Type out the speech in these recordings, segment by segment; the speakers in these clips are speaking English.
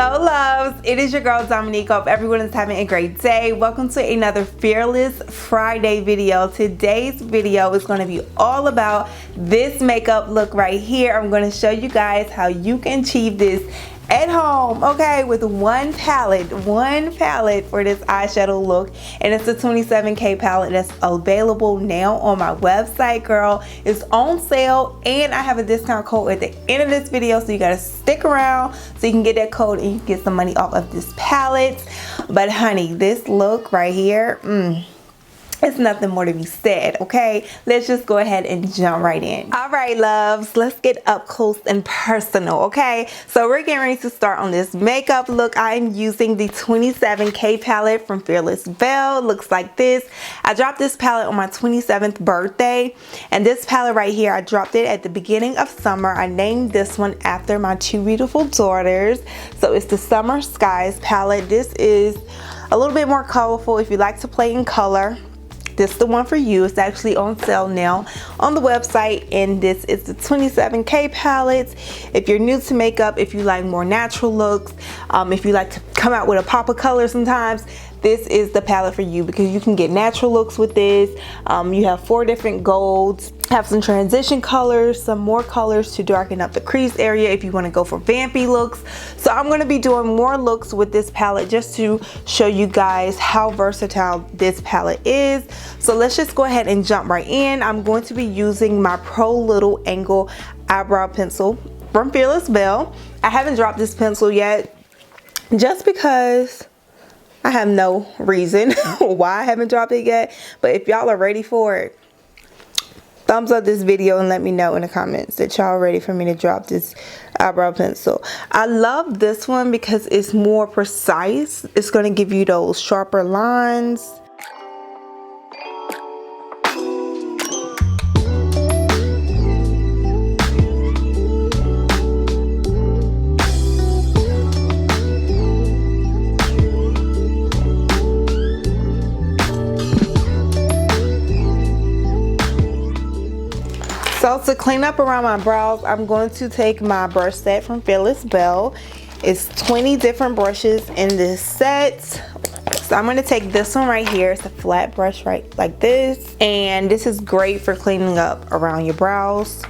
Hello loves, it is your girl Domonique. Hope everyone is having a great day. Welcome to another Fearless Friday video. Today's video is going to be all about this makeup look right here. I'm going to show you guys how you can achieve this at home, okay, with one palette for this eyeshadow look, and it's the 27K palette that's available now on my website, girl. It's on sale, and I have a discount code at the end of this video, so you gotta stick around so you can get that code and you can get some money off of this palette. But honey, this look right here, it's nothing more to be said, okay? Let's just go ahead and jump right in. All right, loves, let's get up close and personal, okay? So we're getting ready to start on this makeup look. I'm using the 27K palette from Fearless Belle. Looks like this. I dropped this palette on my 27th birthday, and this palette right here, I dropped it at the beginning of summer. I named this one after my two beautiful daughters. So it's the Summer Skies palette. This is a little bit more colorful if you like to play in color. This is the one for you. It's actually on sale now on the website, and this is the 27K palette. If you're new to makeup, if you like more natural looks, if you like to come out with a pop of color sometimes, this is the palette for you because you can get natural looks with this. You have 4 different golds, have some transition colors, some more colors to darken up the crease area if you want to go for vampy looks. So I'm going to be doing more looks with this palette just to show you guys how versatile this palette is. So let's just go ahead and jump right in. I'm going to be using my Pro.Little Angle Eyebrow Pencil from Fearless Belle. I haven't dropped this pencil yet just because I have no reason why I haven't dropped it yet, but if y'all are ready for it, thumbs up this video and let me know in the comments that y'all are ready for me to drop this eyebrow pencil. I love this one because it's more precise. It's going to give you those sharper lines. So to clean up around my brows, I'm going to take my brush set from Fearless Belle. It's 20 different brushes in this set. So I'm going to take this one right here. It's a flat brush right like this. And this is great for cleaning up around your brows.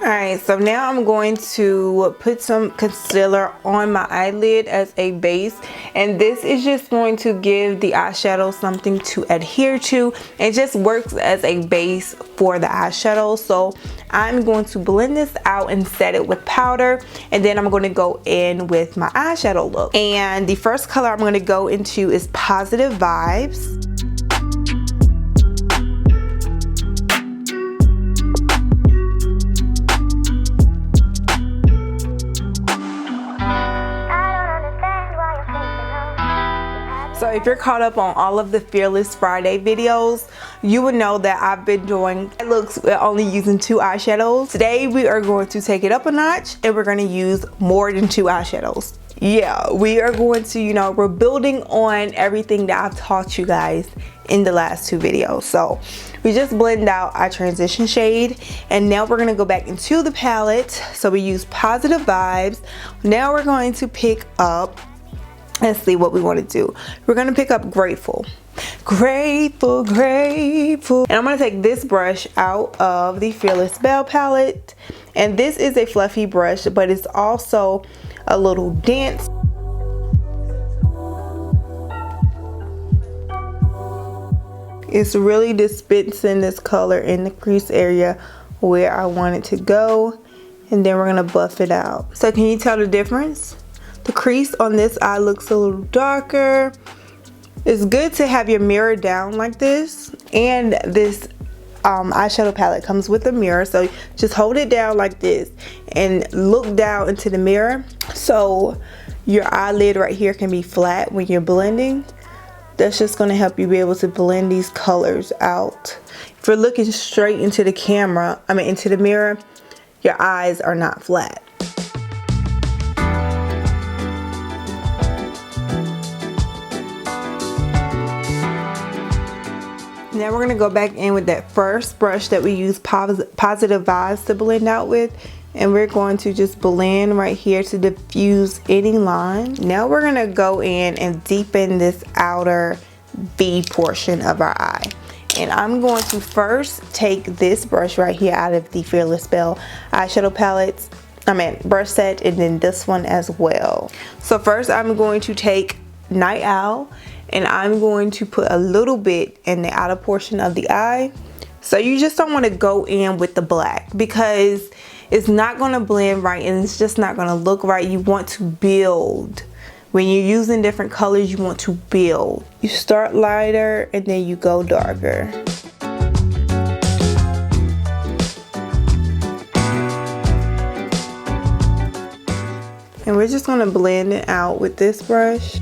Alright, so now I'm going to put some concealer on my eyelid as a base, and this is just going to give the eyeshadow something to adhere to. It just works as a base for the eyeshadow. So I'm going to blend this out and set it with powder, and then I'm going to go in with my eyeshadow look. And the first color I'm going to go into is Positive Vibes. So if you're caught up on all of the Fearless Friday videos, you would know that I've been doing looks only using 2 eyeshadows. Today we are going to take it up a notch, and we're going to use more than 2 eyeshadows. Yeah, we are going to, you know, we're building on everything that I've taught you guys in the last 2 videos. So we just blend out our transition shade, and now we're going to go back into the palette. So we use Positive Vibes. Now we're going to pick up, let's see what we want to do. We're going to pick up Grateful. Grateful, grateful. And I'm going to take this brush out of the Fearless Belle palette. And this is a fluffy brush, but it's also a little dense. It's really dispensing this color in the crease area where I want it to go. And then we're going to buff it out. So can you tell the difference? The crease on this eye looks a little darker. It's good to have your mirror down like this, and this eyeshadow palette comes with a mirror, so just hold it down like this and look down into the mirror so your eyelid right here can be flat when you're blending. That's just going to help you be able to blend these colors out. If you're looking straight into the camera, into the mirror, your eyes are not flat. Now we're gonna go back in with that first brush that we use Positive Vibes to blend out with. And we're going to just blend right here to diffuse any line. Now we're gonna go in and deepen this outer V portion of our eye. And I'm going to first take this brush right here out of the Fearless Belle eyeshadow palettes. Brush set, and then this one as well. So first I'm going to take Night Owl, and I'm going to put a little bit in the outer portion of the eye. So you just don't want to go in with the black because it's not going to blend right and it's just not going to look right. You want to build. When you're using different colors, you want to build. You start lighter and then you go darker. And we're just going to blend it out with this brush.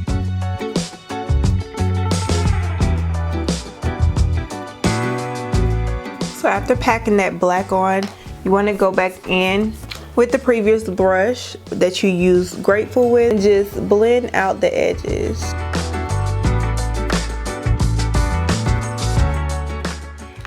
So after packing that black on, you want to go back in with the previous brush that you used Grateful with and just blend out the edges.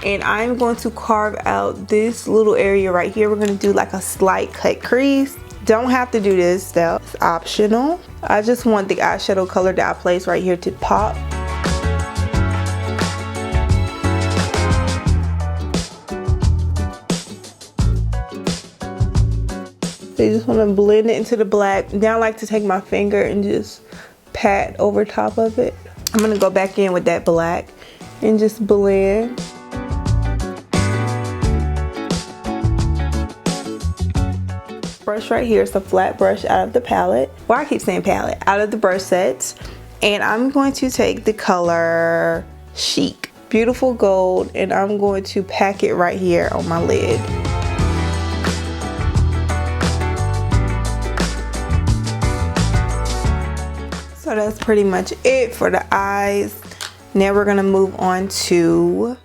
And I'm going to carve out this little area right here. We're going to do like a slight cut crease. Don't have to do this though, it's optional. I just want the eyeshadow color that I placed right here to pop. So you just want to blend it into the black. Now I like to take my finger and just pat over top of it. I'm going to go back in with that black and just blend. Brush right here, it's a flat brush out of the palette. Well, I keep saying palette, out of the brush sets. And I'm going to take the color Chic, Beautiful Gold, and I'm going to pack it right here on my lid. So that's pretty much it for the eyes. Now we're gonna move on to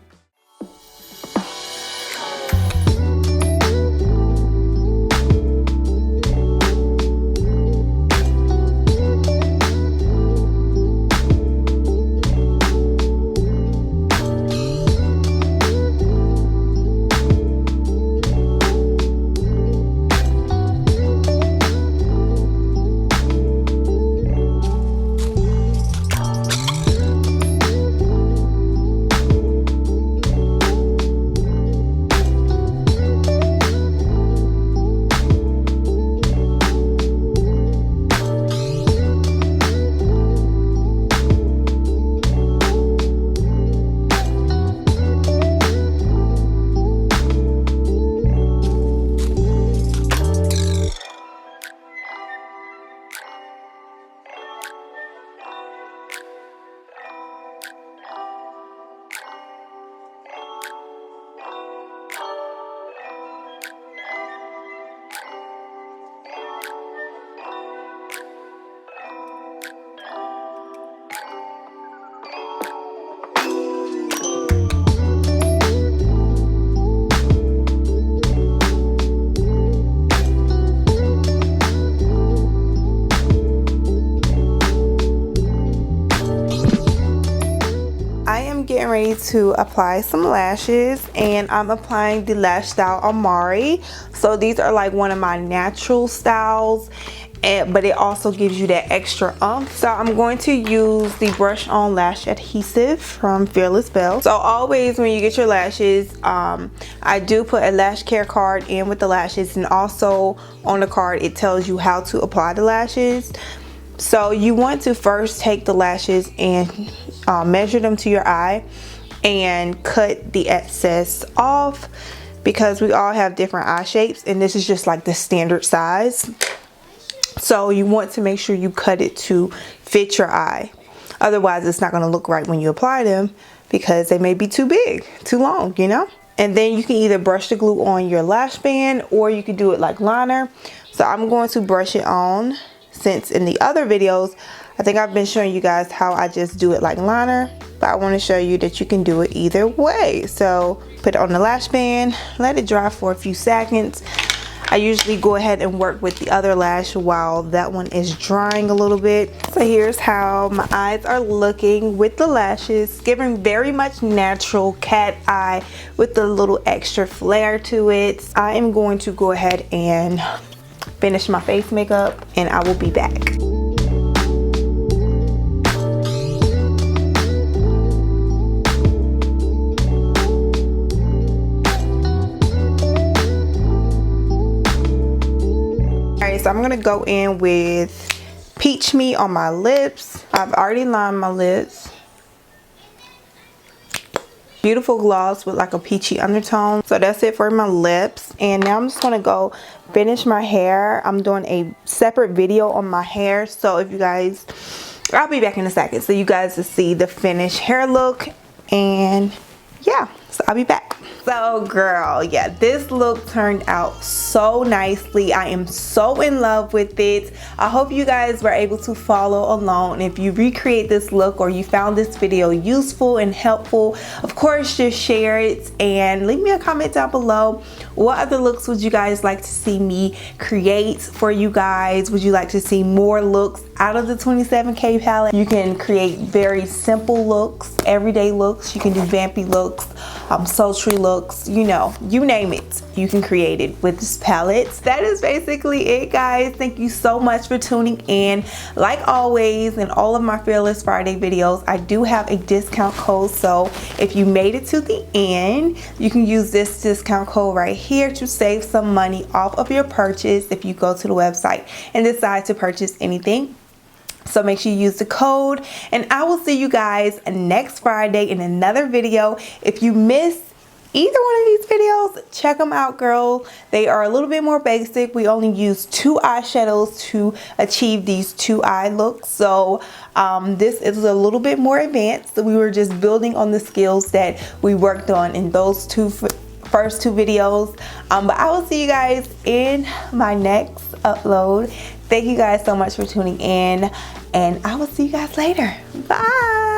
getting ready to apply some lashes, and I'm applying the lash style Morhpe. So these are like one of my natural styles, but it also gives you that extra oomph. So I'm going to use the brush on lash adhesive from Fearless Belle. So always when you get your lashes, I do put a lash care card in with the lashes, and also on the card it tells you how to apply the lashes. So you want to first take the lashes and measure them to your eye and cut the excess off, because we all have different eye shapes and this is just like the standard size. So you want to make sure you cut it to fit your eye. Otherwise it's not going to look right when you apply them, because they may be too big, too long, you know. And then you can either brush the glue on your lash band or you can do it like liner. So I'm going to brush it on, since in the other videos I think I've been showing you guys how I just do it like liner, but I want to show you that you can do it either way. So put it on the lash band, let it dry for a few seconds. I usually go ahead and work with the other lash while that one is drying a little bit. So here's how my eyes are looking with the lashes, giving very much natural cat eye with a little extra flair to it. I am going to go ahead and finish my face makeup and I will be back. So I'm gonna go in with Peach Me on my lips. I've already lined my lips. Beautiful gloss with like a peachy undertone. So that's it for my lips. And now I'm just gonna go finish my hair. I'm doing a separate video on my hair. So if you guys, I'll be back in a second so you guys will see the finished hair look. And yeah, so I'll be back. So girl, yeah, this look turned out so nicely. I am so in love with it. I hope you guys were able to follow along. If you recreate this look or you found this video useful and helpful, of course just share it and leave me a comment down below. What other looks would you guys like to see me create for you guys? Would you like to see more looks out of the 27K palette? You can create very simple looks, everyday looks. You can do vampy looks, sultry looks, you know, you name it, you can create it with this palette. That is basically it, guys. Thank you so much for tuning in. Like always, in all of my Fearless Friday videos, I do have a discount code. So if you made it to the end, you can use this discount code right here to save some money off of your purchase if you go to the website and decide to purchase anything. So make sure you use the code, and I will see you guys next Friday in another video. If you missed either one of these videos, check them out, girl. They are a little bit more basic. We only use 2 eyeshadows to achieve these 2 eye looks. So this is a little bit more advanced. So we were just building on the skills that we worked on in those first 2 videos. But I will see you guys in my next upload. Thank you guys so much for tuning in, and I will see you guys later. Bye.